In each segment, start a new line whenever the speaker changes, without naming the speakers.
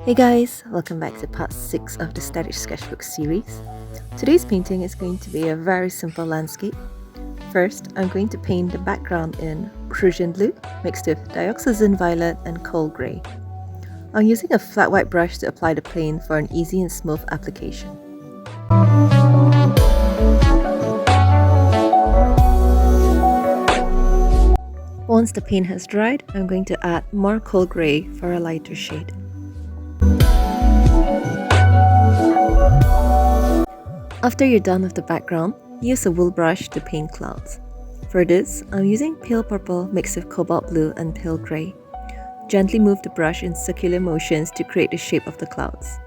Hey guys, welcome back to part 6 of the Static Sketchbook series. Today's painting is going to be a very simple landscape. First, I'm going to paint the background in Prussian blue mixed with dioxazine violet and coal grey. I'm using a flat white brush to apply the plane for an easy and smooth application. Once the paint has dried, I'm going to add more coal grey for a lighter shade. After you're done with the background, use a wool brush to paint clouds. For this, I'm using pale purple mixed with cobalt blue and pale grey. Gently move the brush in circular motions to create the shape of the clouds.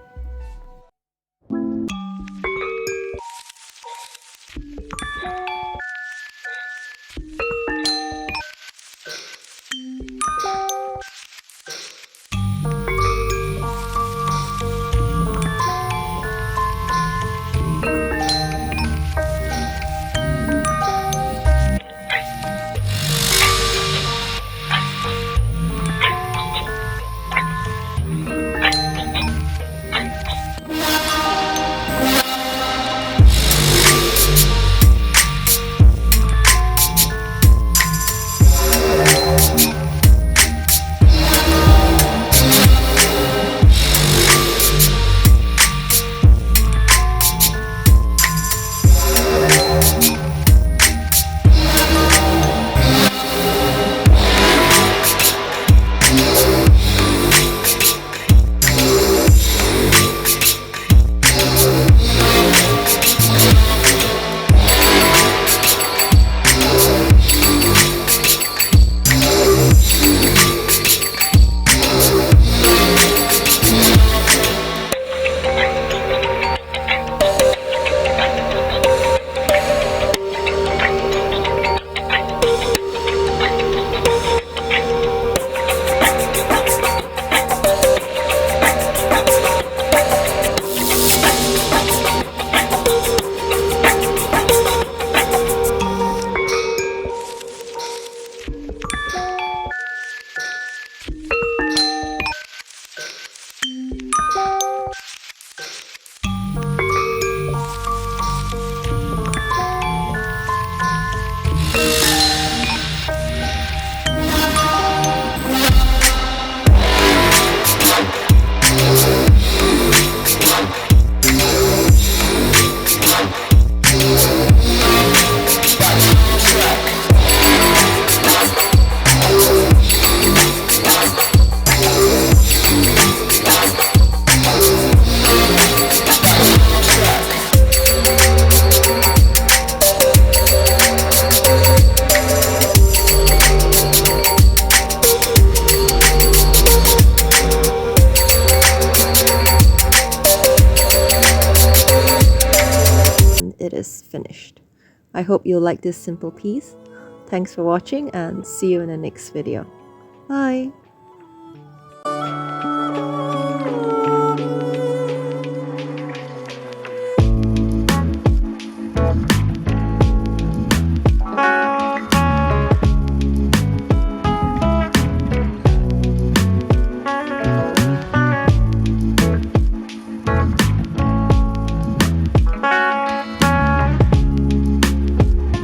It is finished. I hope you'll like this simple piece. Thanks for watching and see you in the next video. Bye!